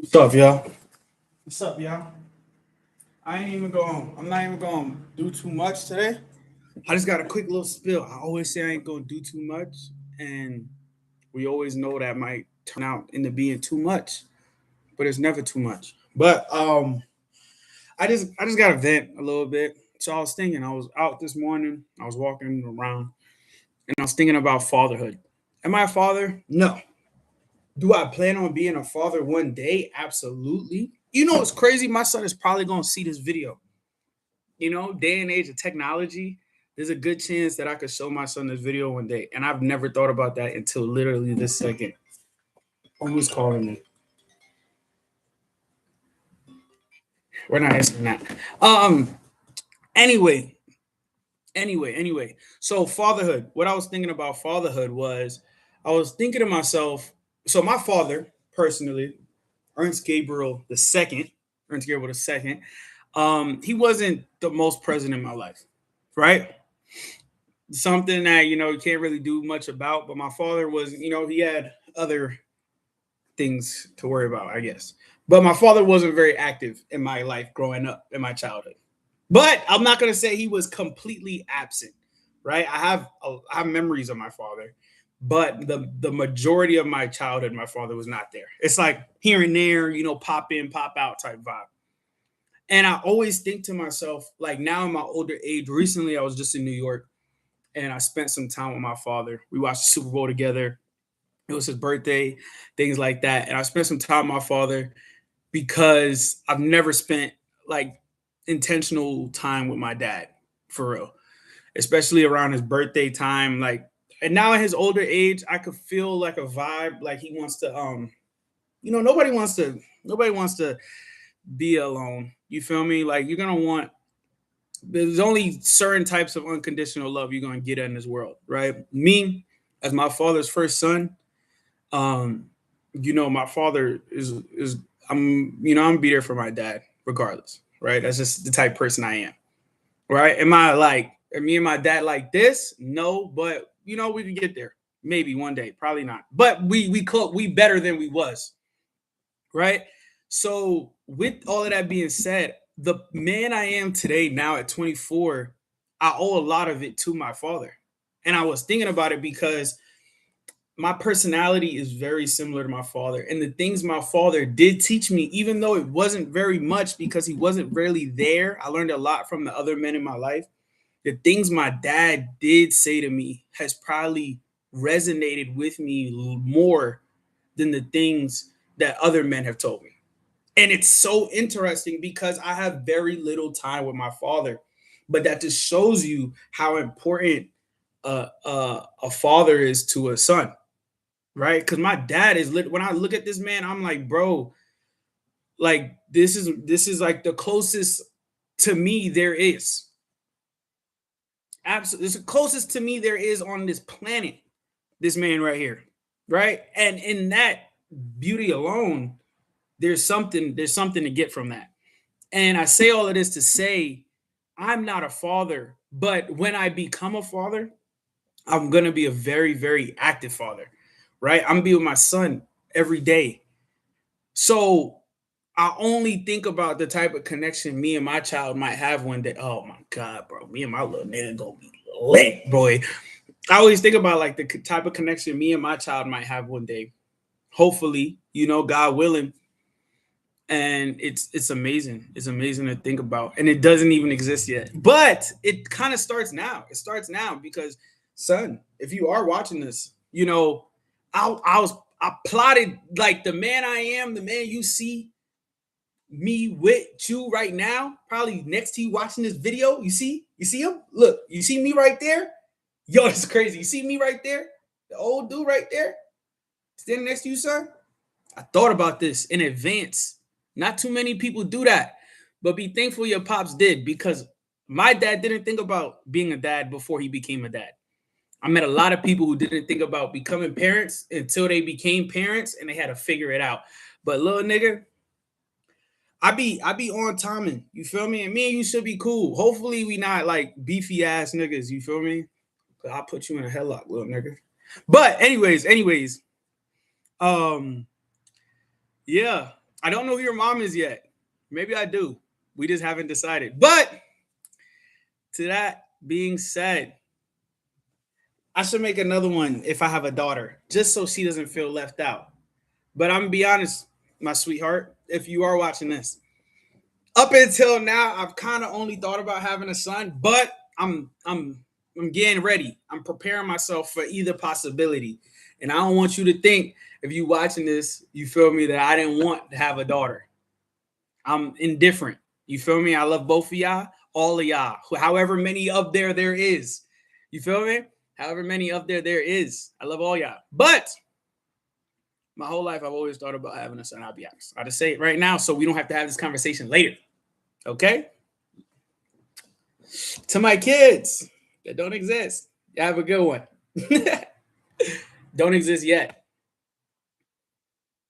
What's up, y'all? What's up, y'all? I'm not even going to do too much today. I just got a quick little spill. I always say I ain't going to do too much, and we always know that might turn out into being too much, but it's never too much. But I just got to vent a little bit. So I was thinking, I was out this morning, I was walking around, and I was thinking about fatherhood. Am I a father? No. Do I plan on being a father one day? Absolutely. You know what's crazy? My son is probably going to see this video. Day and age of technology, there's a good chance that I could show my son this video one day. And I've never thought about that until literally this second. Who's calling me? We're not answering that. Anyway, anyway. So fatherhood. What I was thinking about fatherhood was I was thinking to myself, so my father, personally, Ernst Gabriel the second, Ernst Gabriel the second, he wasn't the most present in my life, right? Something that you can't really do much about. But my father was, he had other things to worry about, I guess. But my father wasn't very active in my life growing up in my childhood. But I'm not gonna say he was completely absent, right? I have memories of my father, but the majority of my childhood, my father was not there. It's like here and there, pop in, pop out type vibe. And I always think to myself, like now in my older age, recently I was just in New York and I spent some time with my father. We watched the Super Bowl together. It was his birthday, things like that. And I spent some time with my father because I've never spent like intentional time with my dad for real, especially around his birthday time. Like, and now at his older age, I could feel like a vibe, like he wants to, nobody wants to be alone. You feel me? Like you're gonna want there's only certain types of unconditional love you're gonna get in this world, right? Me, as my father's first son, um, my father is I'm gonna be there for my dad regardless, right? That's just the type of person I am, right? Am I like me and my dad like this? No, but we can get there maybe one day, probably not, but we better than we was, right? So with all of that being said, the man I am today, now at 24, I owe a lot of it to my father. And I was thinking about it because my personality is very similar to my father. And the things my father did teach me, even though it wasn't very much because he wasn't really there, I learned a lot from the other men in my life. The things my dad did say to me has probably resonated with me more than the things that other men have told me. And it's so interesting because I have very little time with my father, but that just shows you how important a father is to a son, right? Because my dad is when I look at this man, I'm like, bro, like this is like the closest to me there is. Absolutely, it's the closest to me there is on this planet. This man right here, right? And in that beauty alone, there's something to get from that. And I say all of this to say I'm not a father, but when I become a father, I'm gonna be a very, very active father, right? I'm gonna be with my son every day. So I only think about the type of connection me and my child might have one day. Oh my God, bro. Me and my little nigga gonna be lit, boy. I always think about like the type of connection me and my child might have one day. Hopefully, God willing. And it's amazing. It's amazing to think about. And it doesn't even exist yet. But it kind of starts now. It starts now because, son, if you are watching this, I plotted like the man I am, the man you see me with you right now, probably next to you watching this video. You see him? Look, you see me right there? Yo, it's crazy. You see me right there? The old dude right there? Standing next to you, son? I thought about this in advance. Not too many people do that, but be thankful your pops did because my dad didn't think about being a dad before he became a dad. I met a lot of people who didn't think about becoming parents until they became parents and they had to figure it out. But little nigga, I be on timing. You feel me? And me and you should be cool. Hopefully we not like beefy ass niggas. You feel me? I'll put you in a headlock, little nigga. But anyways, um, yeah. I don't know who your mom is yet. Maybe I do. We just haven't decided. But to that being said, I should make another one if I have a daughter, just so she doesn't feel left out. But I'm gonna be honest, my sweetheart, if you are watching this, up until now, I've kind of only thought about having a son, but I'm getting ready. I'm preparing myself for either possibility. And I don't want you to think if you watching this, you feel me, that I didn't want to have a daughter. I'm indifferent. You feel me? I love both of y'all, all of y'all, however many of there is. You feel me? However many of there is. I love all y'all. But my whole life, I've always thought about having a son. I'll be honest. I'll just say it right now so we don't have to have this conversation later. Okay? To my kids that don't exist, you have a good one. Don't exist yet.